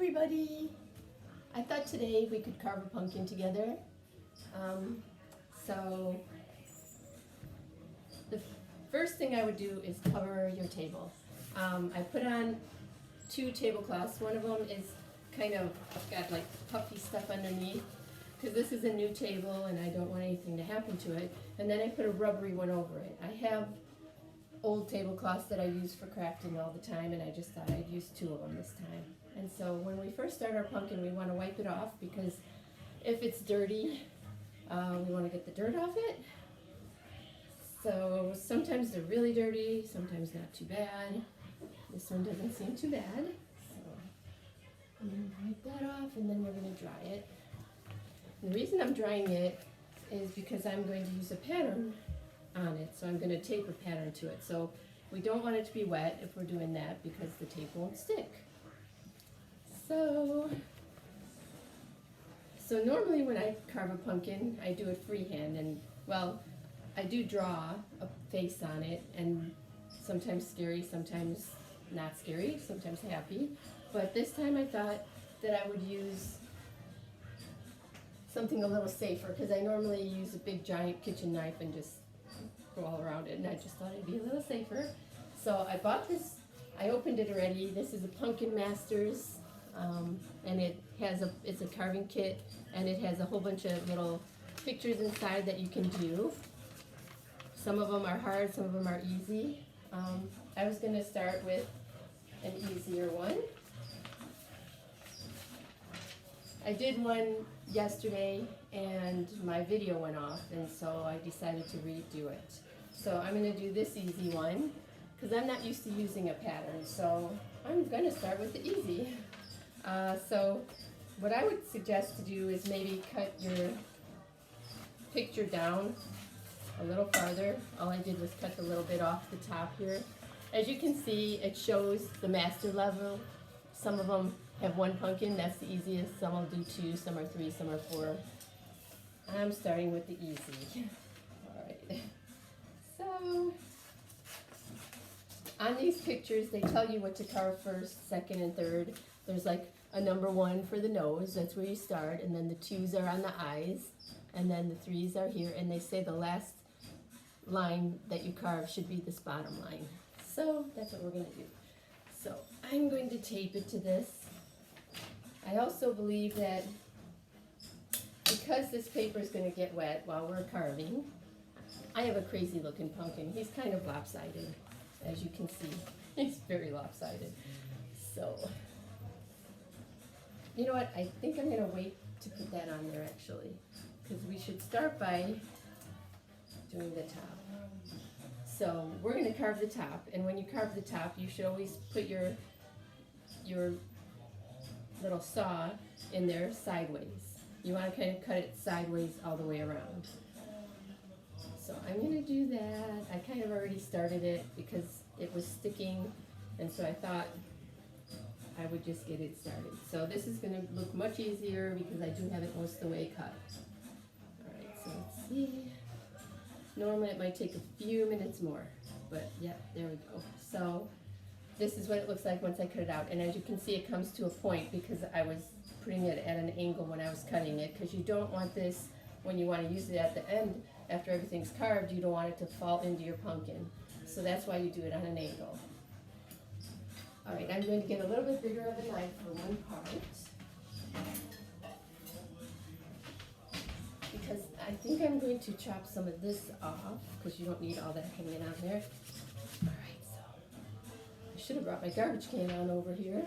everybody! I thought today we could carve a pumpkin together. So the first thing I would do is cover your table. I put on 2 tablecloths. One of them is kind of got like puffy stuff underneath because this is a new table and I don't want anything to happen to it. And then I put a rubbery one over it. I have old tablecloths that I use for crafting all the time, and I just thought I'd use 2 of them this time. And so when we first start our pumpkin, we want to wipe it off because if it's dirty, we want to get the dirt off it. So sometimes they're really dirty, sometimes not too bad. This one doesn't seem too bad. So I'm going to wipe that off, and then we're going to dry it. And the reason I'm drying it is because I'm going to use a pattern on it, so I'm going to tape a pattern to it. So we don't want it to be wet if we're doing that because the tape won't stick. So normally when I carve a pumpkin, I do it freehand, and well, I do draw a face on it, and sometimes scary, sometimes not scary, sometimes happy. But this time I thought that I would use something a little safer because I normally use a big giant kitchen knife and just go all around it, and I just thought it'd be a little safer. So I bought this, I opened it already. This is a Pumpkin Masters, and it's a carving kit, and it has a whole bunch of little pictures inside that you can do. Some of them are hard, some of them are easy. I was going to start with an easier one. I did one yesterday and my video went off, and so I decided to redo it. So I'm going to do this easy one because I'm not used to using a pattern, so I'm going to start with the easy. So what I would suggest to do is maybe cut your picture down a little farther. All I did was cut a little bit off the top here. As you can see, it shows the master level. Some of them have 1 pumpkin, that's the easiest. Some will do 2, some are 3, some are 4. I'm starting with the easy. Alright. So, on these pictures, they tell you what to carve first, second, and third. There's like a number 1 for the nose, that's where you start, and then the 2s are on the eyes, and then the 3s are here, and they say the last line that you carve should be this bottom line. So, that's what we're going to do. So, I'm going to tape it to this. I also believe that because this paper is going to get wet while we're carving, I have a crazy looking pumpkin. He's kind of lopsided, as you can see. He's very lopsided. So, you know what? I think I'm going to wait to put that on there actually, because we should start by doing the top. So we're going to carve the top, and when you carve the top, you should always put your little saw in there sideways. You want to kind of cut it sideways all the way around. So I'm going to do that. I kind of already started it because it was sticking, and so I thought I would just get it started. So this is going to look much easier because I do have it most of the way cut. Alright, so let's see. Normally it might take a few minutes more, but yeah, there we go. So this is what it looks like once I cut it out, and as you can see, it comes to a point because I was putting it at an angle when I was cutting it, because you don't want this when you want to use it at the end after everything's carved. You don't want it to fall into your pumpkin, so that's why you do it on an angle. Alright, I'm going to get a little bit bigger of a knife for one part, because I think I'm going to chop some of this off because you don't need all that hanging on there. Alright, so I should have brought my garbage can on over here.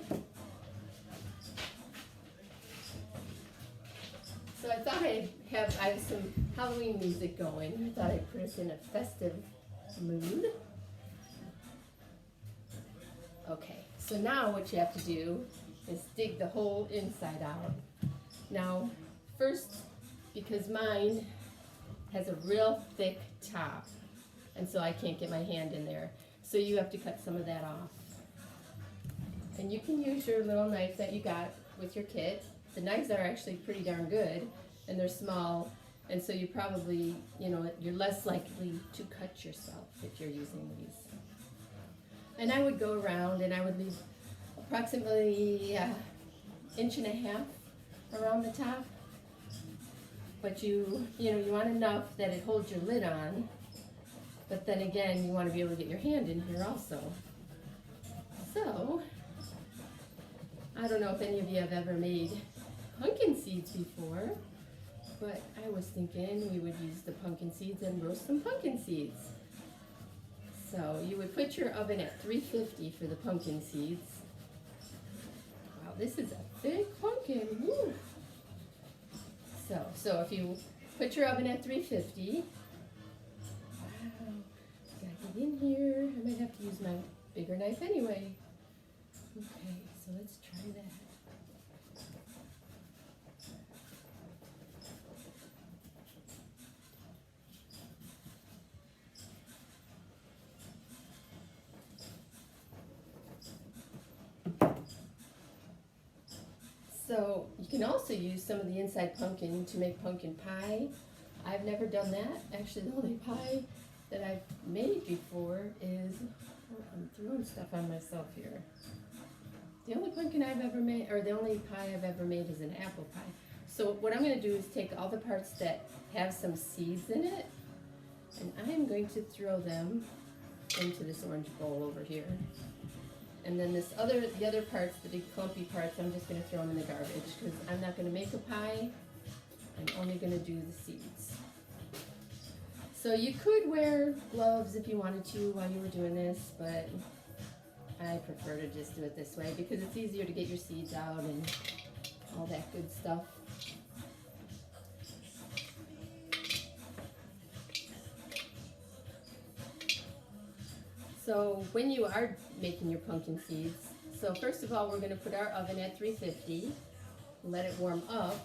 So I thought I have some Halloween music going. I thought I'd put us in a festive mood. Okay, so now what you have to do is dig the whole inside out. Now, first, because mine has a real thick top, and so I can't get my hand in there, so you have to cut some of that off. And you can use your little knife that you got with your kit. The knives are actually pretty darn good, and they're small, and so you probably, you're less likely to cut yourself if you're using these. And I would go around and I would leave approximately 1.5 around the top. But you want enough that it holds your lid on. But then again, you want to be able to get your hand in here also. So, I don't know if any of you have ever made pumpkin seeds before, but I was thinking we would use the pumpkin seeds and roast some pumpkin seeds. So you would put your oven at 350 for the pumpkin seeds. Wow, this is a thick pumpkin. Woo. So if you put your oven at 350, wow, gotta get in here. I might have to use my bigger knife anyway. Okay, so let's try that. So you can also use some of the inside pumpkin to make pumpkin pie. I've never done that. Actually, the only pie that I've made before is, oh, I'm throwing stuff on myself here. The only pumpkin I've ever made, or the only pie I've ever made is an apple pie. So what I'm going to do is take all the parts that have some seeds in it, and I'm going to throw them into this orange bowl over here. And then the other parts, the big clumpy parts, I'm just going to throw them in the garbage because I'm not going to make a pie. I'm only going to do the seeds. So you could wear gloves if you wanted to while you were doing this, but I prefer to just do it this way because it's easier to get your seeds out and all that good stuff. So when you are making your pumpkin seeds, so first of all, we're going to put our oven at 350, let it warm up.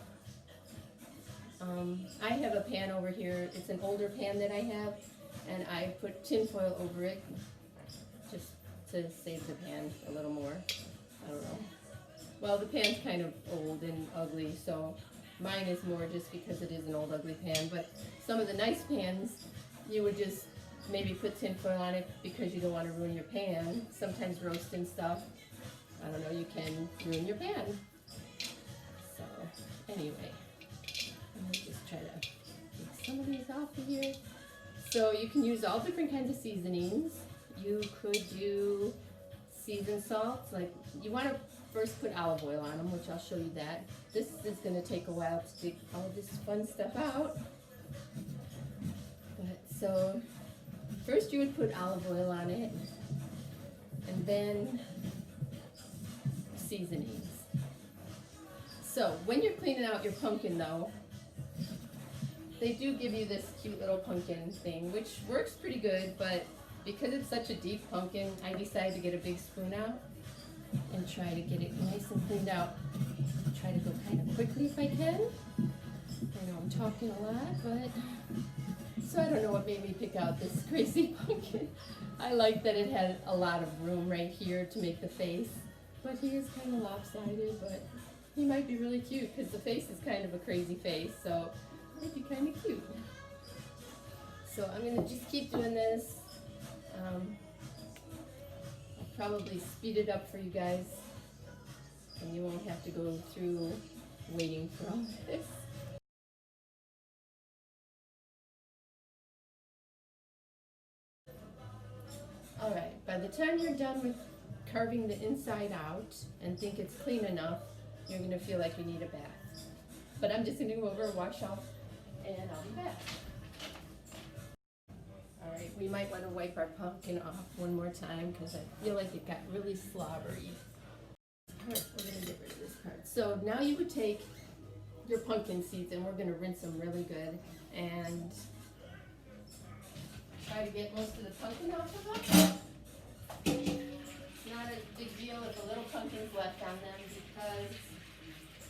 I have a pan over here. It's an older pan that I have, and I put tin foil over it just to save the pan a little more. I don't know. Well, the pan's kind of old and ugly, so mine is more just because it is an old ugly pan, but some of the nice pans, you would just maybe put tin foil on it because you don't want to ruin your pan. Sometimes roasting stuff, I don't know, you can ruin your pan. So anyway, I'm going to just try to take some of these off of here. So you can use all different kinds of seasonings. You could do seasoned salts, like you want to first put olive oil on them, which I'll show you that. This is going to take a while to dig all of this fun stuff out. But so first you would put olive oil on it, and then seasonings. So when you're cleaning out your pumpkin though, they do give you this cute little pumpkin thing, which works pretty good, but because it's such a deep pumpkin, I decided to get a big spoon out and try to get it nice and cleaned out. Try to go kind of quickly if I can. I know I'm talking a lot, but so I don't know what made me pick out this crazy pumpkin. I like that it had a lot of room right here to make the face, but he is kind of lopsided, but he might be really cute because the face is kind of a crazy face, so it might be kind of cute. So I'm going to just keep doing this. I'll probably speed it up for you guys, and you won't have to go through waiting for all this. Alright, by the time you're done with carving the inside out and think it's clean enough, you're going to feel like you need a bath. But I'm just going to go over and wash off, and I'll be back. Alright, we might want to wipe our pumpkin off one more time because I feel like it got really slobbery. Alright, we're going to get rid of this part. So now you would take your pumpkin seeds and we're going to rinse them really good and try to get most of the pumpkin off of them. It's not a big deal if a little pumpkin's left on them because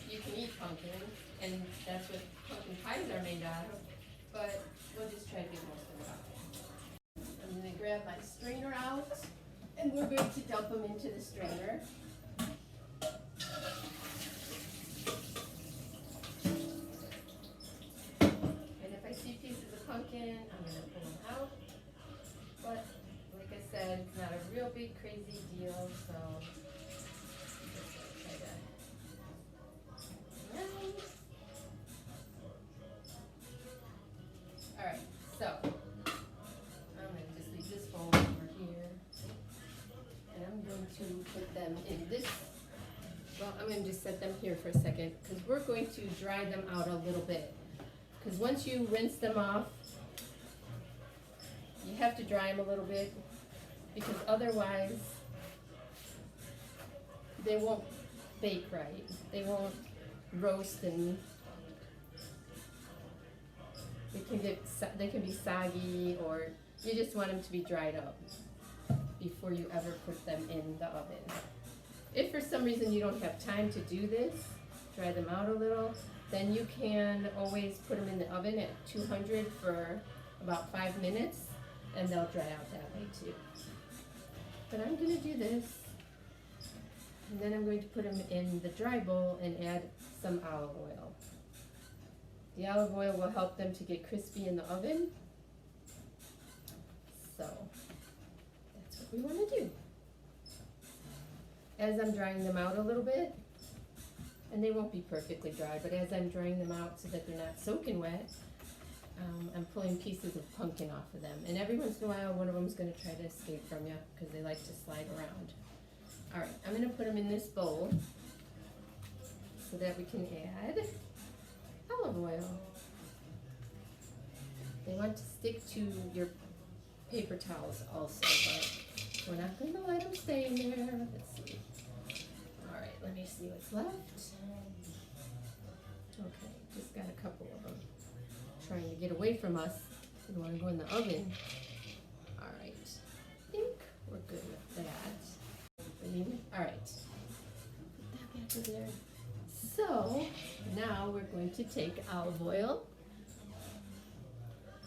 you can eat pumpkin and that's what pumpkin pies are made out of, but we'll just try to get most of it off. I'm going to grab my strainer out and we're going to dump them into the strainer. And if I see pieces of pumpkin, I'm going to pull them out. But like I said, it's not a real big crazy deal, so I'm just going to try to Well, I'm going to just set them here for a second because we're going to dry them out a little bit. Because once you rinse them off, you have to dry them a little bit because otherwise they won't bake right. They won't roast, and they can be soggy, or you just want them to be dried up before you ever put them in the oven. If for some reason you don't have time to do this, dry them out a little, then you can always put them in the oven at 200 for about 5 minutes, and they'll dry out that way too. But I'm going to do this, and then I'm going to put them in the dry bowl and add some olive oil. The olive oil will help them to get crispy in the oven. So that's what we want to do. As I'm drying them out a little bit, and they won't be perfectly dry, but as I'm drying them out so that they're not soaking wet, I'm pulling pieces of pumpkin off of them. And every once in a while, one of them is going to try to escape from you because they like to slide around. All right, I'm going to put them in this bowl so that we can add olive oil. They want to stick to your paper towels also, but we're not going to let them stay in there. Let's see. All right, let me see what's left. Okay, just got a couple of them trying to get away from us. We want to go in the oven. All right, I think we're good with that. All right, put that back in there. So now we're going to take olive oil.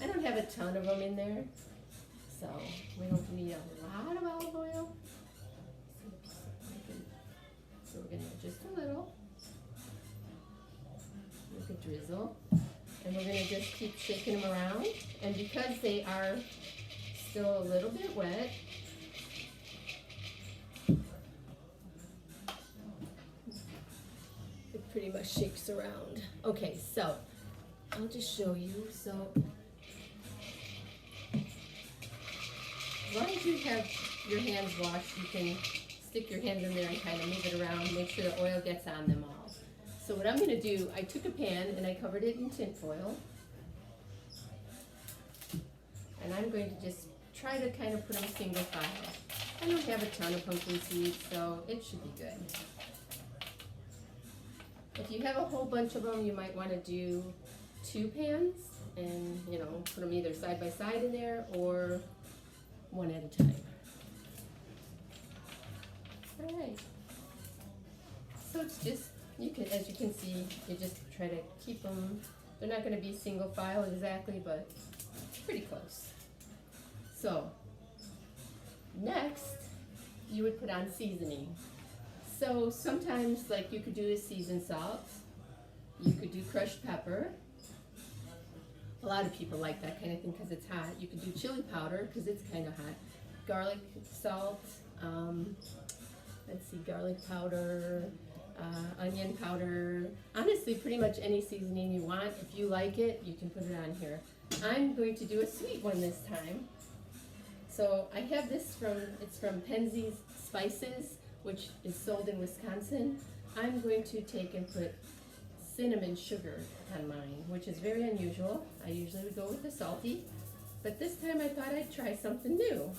I don't have a ton of them in there, so we don't need a lot of olive oil. So we're going to add just a little. Look at drizzle. And we're going to just keep shaking them around. And because they are still a little bit wet, it pretty much shakes around. Okay, so I'll just show you. So as long as you have your hands washed, you can stick your hands in there and kind of move it around, make sure the oil gets on them all. So what I'm going to do, I took a pan and I covered it in tin foil. And I'm going to just try to kind of put them single file. I don't have a ton of pumpkin seeds, so it should be good. If you have a whole bunch of them, you might want to do 2 pans and, you know, put them either side by side in there or one at a time. All right. So it's just, as you can see, you just try to keep them, they're not going to be single file exactly, but pretty close. So next, you would put on seasoning. So sometimes, like, you could do a seasoned salt, you could do crushed pepper. A lot of people like that kind of thing because it's hot. You could do chili powder because it's kind of hot. Garlic salt, let's see, garlic powder, onion powder. Honestly, pretty much any seasoning you want. If you like it, you can put it on here. I'm going to do a sweet one this time. So I have this it's from Penzeys Spices, which is sold in Wisconsin. I'm going to take and put cinnamon sugar on mine, which is very unusual. I usually would go with the salty, but this time I thought I'd try something new.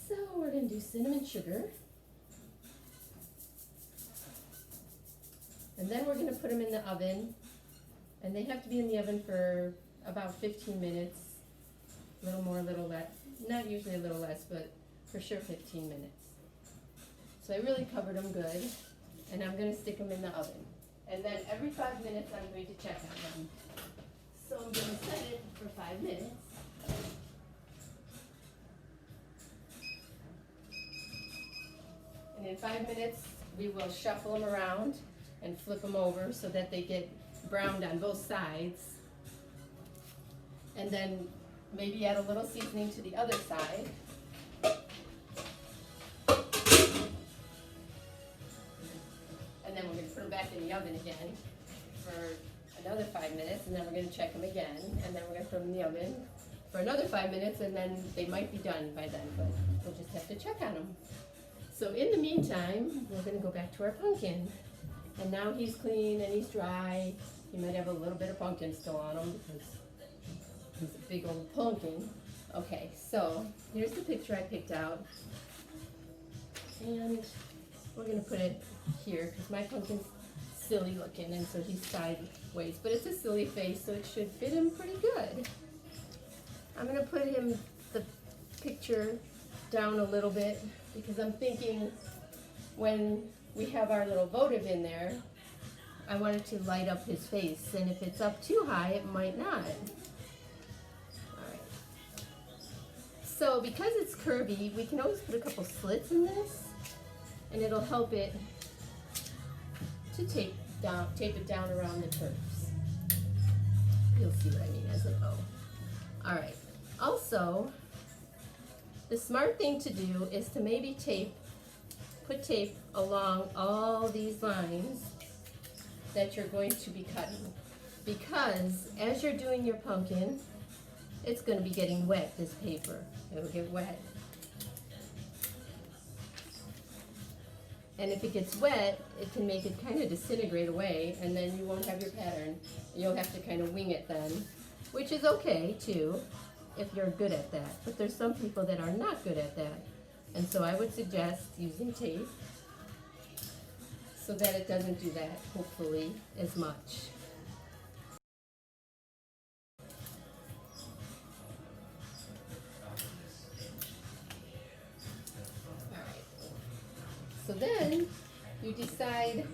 So we're going to do cinnamon sugar. And then we're going to put them in the oven, and they have to be in the oven for about 15 minutes, a little more, a little less, not usually a little less, but for sure 15 minutes. So I really covered them good, and I'm going to stick them in the oven. And then every 5 minutes I'm going to check on them. So I'm going to set it for 5 minutes. And in 5 minutes we will shuffle them around and flip them over so that they get browned on both sides. And then maybe add a little seasoning to the other side. And then we're going to put them back in the oven again for another 5 minutes, and then we're going to check them again, and then we're going to put them in the oven for another 5 minutes, and then they might be done by then, but we'll just have to check on them. So in the meantime, we're gonna go back to our pumpkin. And now he's clean and he's dry. He might have a little bit of pumpkin still on him because he's a big old pumpkin. Okay, so here's the picture I picked out. And we're gonna put it here because my pumpkin's silly looking and so he's sideways. But it's a silly face, so it should fit him pretty good. I'm gonna put him, the picture, down a little bit because I'm thinking when we have our little votive in there, I want it to light up his face, and if it's up too high, it might not. Alright. So because it's curvy, we can always put a couple slits in this, and it'll help it to tape it down around the curves. You'll see what I mean as I go. Alright. Also, the smart thing to do is to maybe put tape along all these lines that you're going to be cutting, because as you're doing your pumpkin, it's going to be getting wet, this paper. It'll get wet. And if it gets wet, it can make it kind of disintegrate away, and then you won't have your pattern. You'll have to kind of wing it then, which is okay too, if you're good at that. But there's some people that are not good at that. And so I would suggest using tape so that it doesn't do that, hopefully, as much. Alright. So then you decide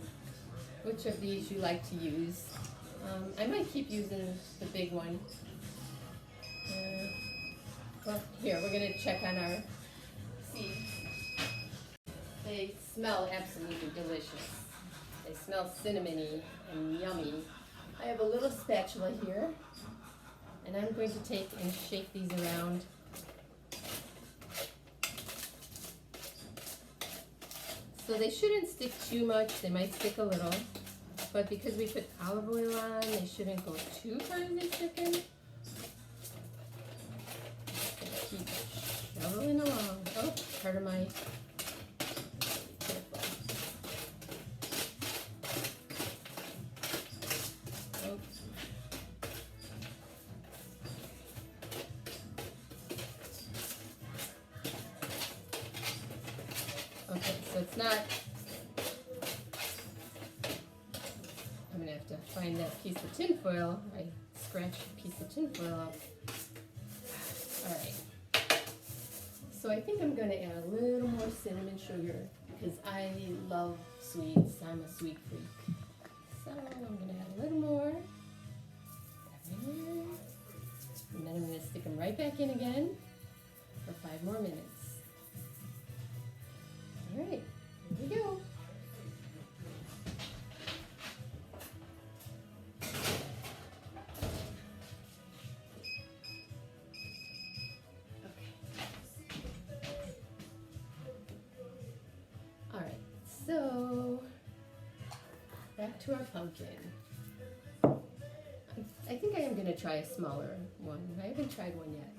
which of these you like to use. I might keep using the big one. Well, here, we're going to check on our seeds. They smell absolutely delicious. They smell cinnamony and yummy. I have a little spatula here, and I'm going to take and shake these around. So they shouldn't stick too much. They might stick a little, but because we put olive oil on, they shouldn't go too finely sticking. Keep shoveling along. Oh, part of my... Okay, so it's not, I'm gonna have to find that piece of tin foil. I scratched a piece of tin foil up. Alright, so I think I'm gonna add a little more cinnamon sugar because I love sweets. I'm a sweet freak. So I'm gonna add a little more. And then I'm gonna stick them right back in again for 5 more minutes. All right, here we go. Okay. All right, so back to our pumpkin. I think I am going to try a smaller one. I haven't tried one yet.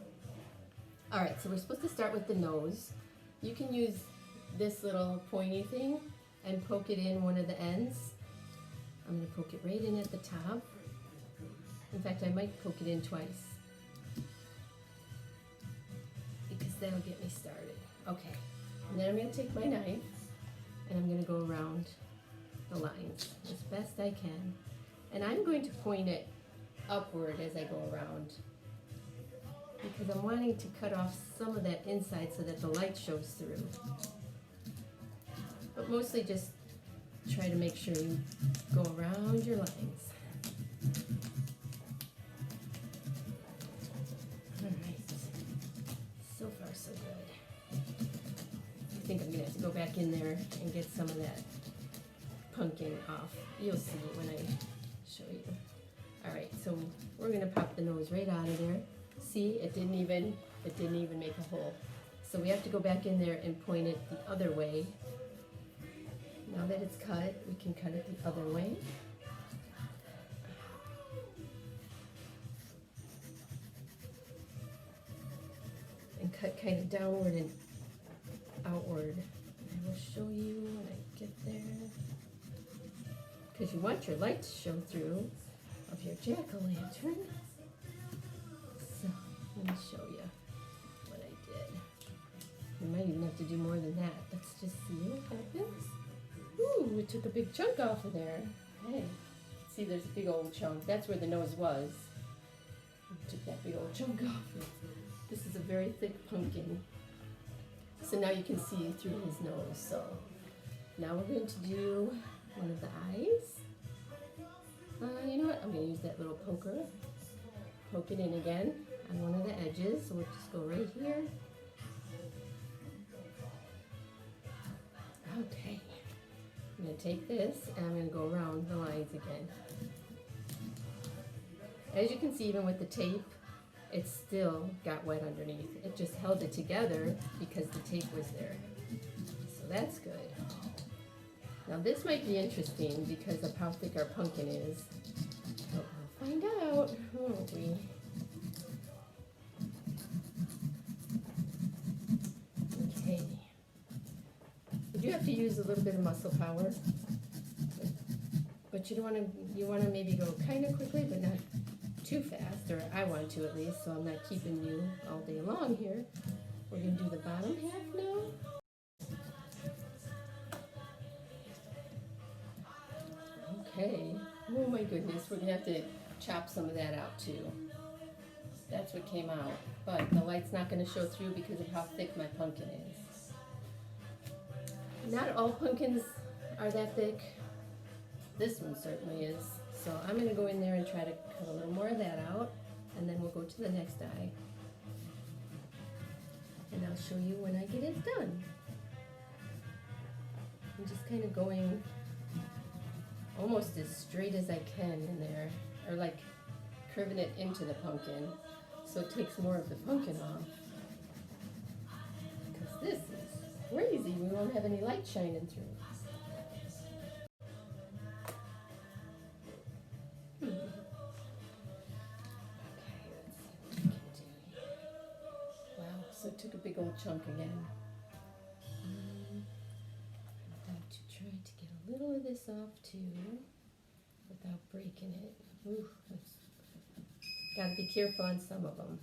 All right, so we're supposed to start with the nose. You can use this little pointy thing and poke it in one of the ends. I'm going to poke it right in at the top. In fact, I might poke it in twice because that'll get me started. Okay, and then I'm going to take my knife and I'm going to go around the lines as best I can. And I'm going to point it upward as I go around because I'm wanting to cut off some of that inside so that the light shows through. But mostly just try to make sure you go around your lines. Alright, so far so good. I think I'm going to have to go back in there and get some of that pumpkin off. You'll see when I show you. Alright, so we're going to pop the nose right out of there. See, it didn't even make a hole. So we have to go back in there and point it the other way. Now that it's cut, we can cut it the other way. And cut kind of downward and outward. I will show you when I get there. Because you want your light to show through of your jack-o'-lantern. So, let me show you what I did. We might even have to do more than that. Let's just see what happens. Ooh, we took a big chunk off of there. Hey, see there's a big old chunk. That's where the nose was. We took that big old chunk off. This is a very thick pumpkin. So now you can see through his nose. So now we're going to do one of the eyes. You know what? I'm going to use that little poker. Poke it in again on one of the edges. So we'll just go right here. Okay. I'm going to take this and I'm going to go around the lines again. As you can see, even with the tape, it still got wet underneath. It just held it together because the tape was there. So that's good. Now this might be interesting because of how thick our pumpkin is. But we'll find out, won't we? Okay. You do have to use a little bit of muscle power. But you want to maybe go kind of quickly, but not too fast, or I want to at least, so I'm not keeping you all day long here. We're going to do the bottom half now. Okay. Oh my goodness, we're going to have to chop some of that out too. That's what came out. But the light's not going to show through because of how thick my pumpkin is. Not all pumpkins are that thick. This one certainly is. So I'm going to go in there and try to cut a little more of that out, and then we'll go to the next eye. And I'll show you when I get it done. I'm just kind of going almost as straight as I can in there, or like curving it into the pumpkin, so it takes more of the pumpkin off. Because this is crazy, we won't have any light shining through. So it took a big old chunk again. I'm going to try to get a little of this off too, without breaking it. Ooh, gotta be careful on some of them.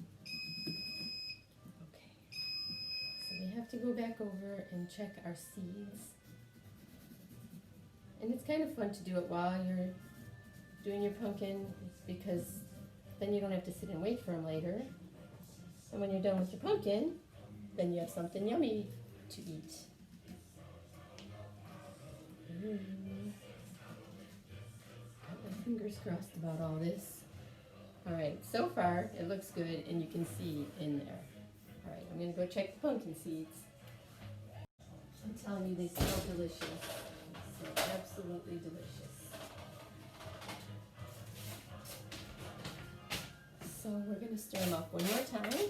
Okay, so we have to go back over and check our seeds. And it's kind of fun to do it while you're doing your pumpkin, because then you don't have to sit and wait for them later. And when you're done with your pumpkin, then you have something yummy to eat. Got my fingers crossed about all this. Alright, so far it looks good and you can see in there. Alright, I'm going to go check the pumpkin seeds. I'm telling you, they smell delicious. They smell absolutely delicious. So we're going to stir them up one more time.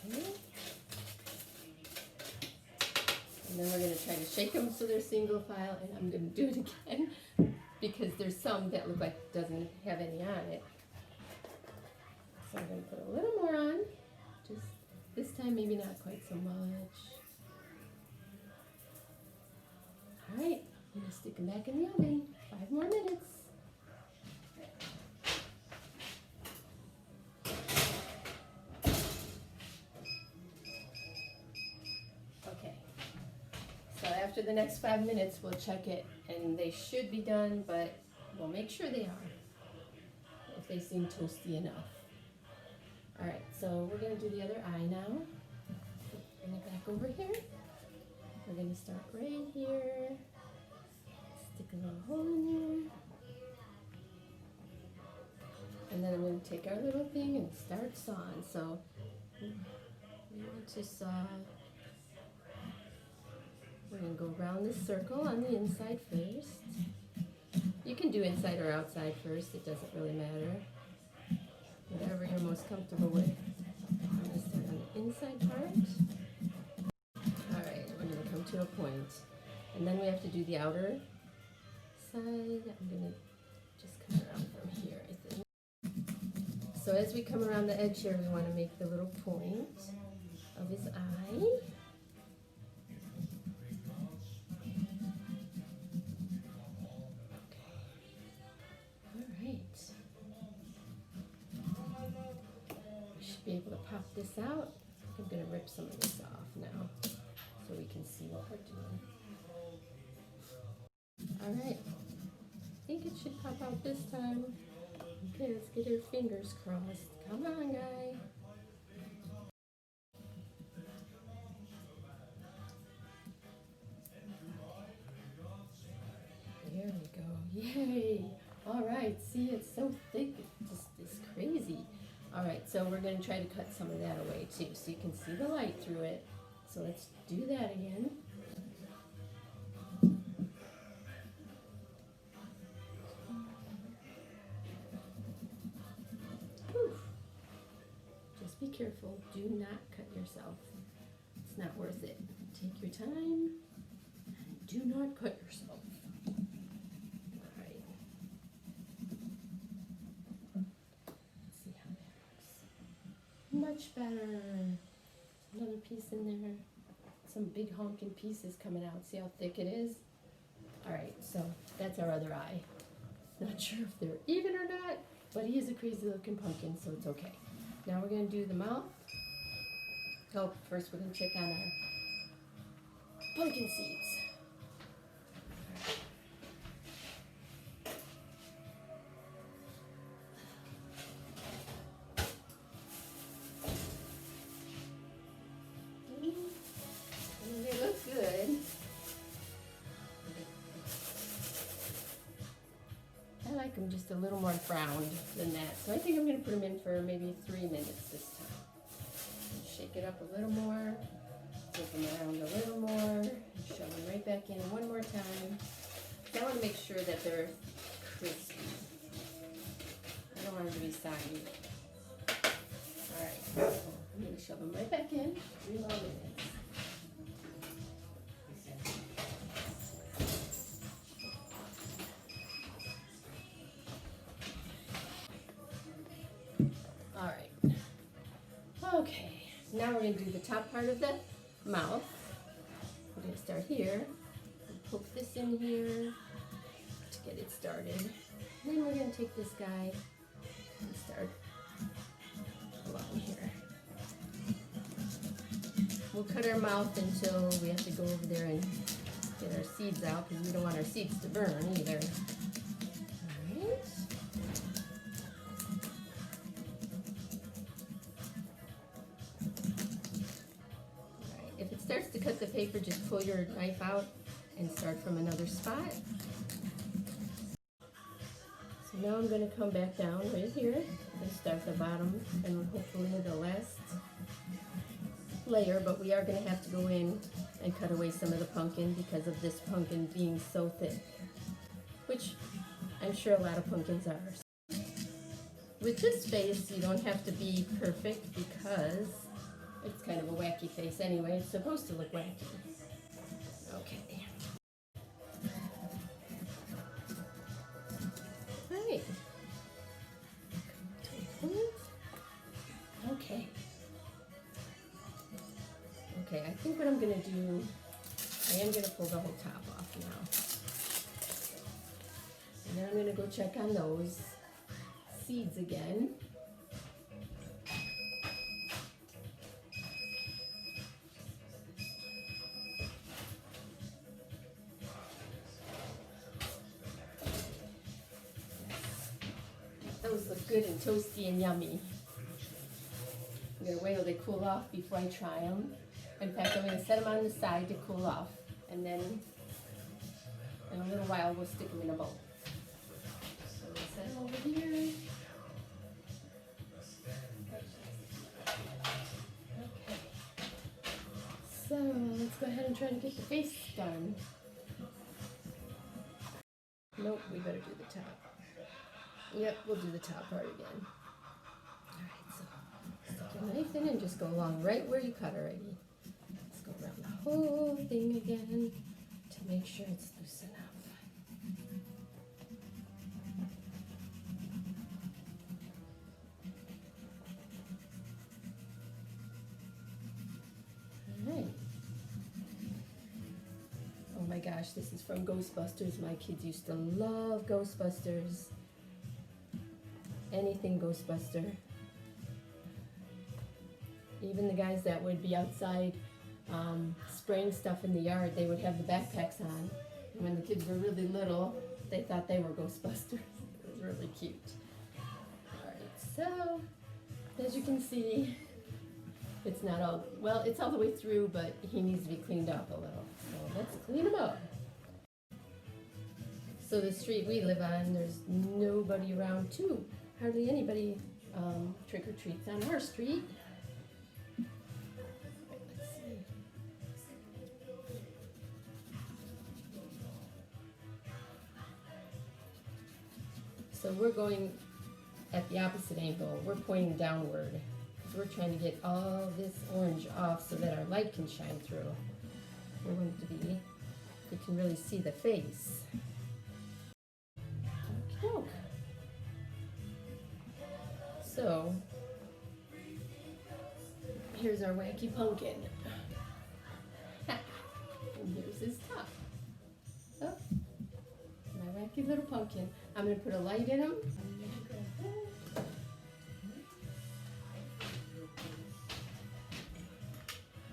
Okay. And then we're going to try to shake them so they're single file, and I'm going to do it again because there's some that look like it doesn't have any on it. So I'm going to put a little more on. Just this time, maybe not quite so much. All right, I'm gonna stick them back in the oven. 5 more minutes. Okay, so after the next 5 minutes, we'll check it, and they should be done, but we'll make sure they are, if they seem toasty enough. Alright, so we're going to do the other eye now. Bring it back over here. We're going to start right here. Stick a little hole in there. And then I'm going to take our little thing and start sawing. So we want to saw. We're going to go around this circle on the inside first. You can do inside or outside first. It doesn't really matter. Whatever you're most comfortable with. I'm going to start on the inside part. Alright, we're going to come to a point. And then we have to do the outer side. I'm gonna just come around from here, I think. So as we come around the edge here, we want to make the little point of his eye. Be able to pop this out. I'm going to rip some of this off now so we can see what we're doing. Alright, I think it should pop out this time. Okay, let's get our fingers crossed. Come on, guy. There we go. Yay! Alright, see, it's so thick. It's crazy. Alright, so we're going to try to cut some of that away too, so you can see the light through it. So let's do that again. Whew. Just be careful. Do not cut yourself. It's not worth it. Take your time. Do not cut yourself. Much better. Another piece in there. Some big honking pieces coming out. See how thick it is? Alright, so that's our other eye. Not sure if they're even or not, but he is a crazy looking pumpkin, so it's okay. Now we're going to do the mouth. Oh, first we're going to check on our pumpkin seeds. Them just a little more browned than that. So I think I'm going to put them in for maybe 3 minutes this time. Shake it up a little more, flip them around a little more, and shove them right back in one more time. I want to make sure that they're crispy. I don't want them to be soggy. Alright, so I'm going to shove them right back in, 3 more minutes. Okay, now we're going to do the top part of the mouth. We're going to start here, poke this in here to get it started. And then we're going to take this guy and start along here. We'll cut our mouth until we have to go over there and get our seeds out because we don't want our seeds to burn either. Starts to cut the paper, just pull your knife out and start from another spot. So now I'm going to come back down right here and start the bottom and hopefully the last layer, but we are going to have to go in and cut away some of the pumpkin because of this pumpkin being so thick, which I'm sure a lot of pumpkins are. With this face, you don't have to be perfect because it's kind of a wacky face anyway. It's supposed to look wacky. Okay. Right. Okay. Okay, I think what I'm going to do, I am going to pull the whole top off now. And then I'm going to go check on those seeds again. Those look good and toasty and yummy. I'm going to wait till they cool off before I try them. In fact, I'm going to set them on the side to cool off. And then in a little while, we'll stick them in a bowl. So I'm going to set them over here. Okay. So let's go ahead and try to get the face done. Nope, we better do the top. Yep, we'll do the top part again. Alright, so stick your knife in and just go along right where you cut already. Let's go around the whole thing again to make sure it's loose enough. gosh, this is from Ghostbusters. My kids used to love Ghostbusters. Anything Ghostbuster. Even the guys that would be outside spraying stuff in the yard, they would have the backpacks on. And when the kids were really little, they thought they were Ghostbusters. It was really cute. Alright, so as you can see, it's not all, well, it's all the way through, but he needs to be cleaned up a little. So let's clean him up. So the street we live on, there's nobody around too. Hardly anybody trick-or-treats on our street. Let's see. So we're going at the opposite angle. We're pointing downward. We're trying to get all this orange off so that our light can shine through. We want it to be, you can really see the face. Okey-doke. So, here's our wacky pumpkin. And here's his top. Oh, my wacky little pumpkin. I'm going to put a light in him.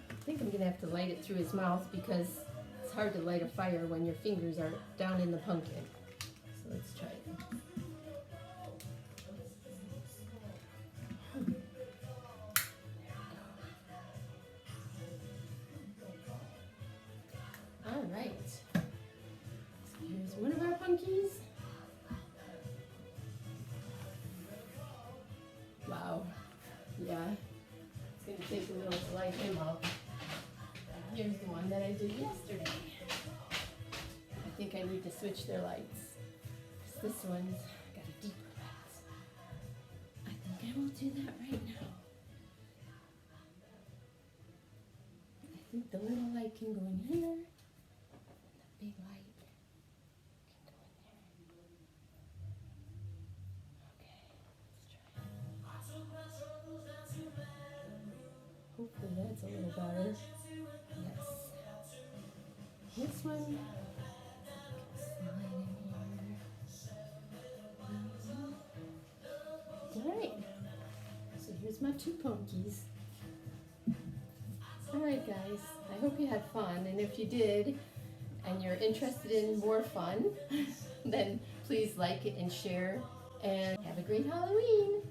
I think I'm going to have to light it through his mouth because it's hard to light a fire when your fingers are down in the pumpkin. So let's try it. Alright, so here's one of our punkies. Wow, yeah, it's going to take a little to light him up. Here's the one that I did yesterday. I think I need to switch their lights. This one's got a deeper light. I think I will do that right now. I think the little light can go in here. And the big light can go in there. Okay, let's try it. Hopefully that's a little better. Yes. This one. Alright. So here's my two punkies. Alright guys, I hope you had fun, and if you did, and you're interested in more fun, then please like it and share, and have a great Halloween!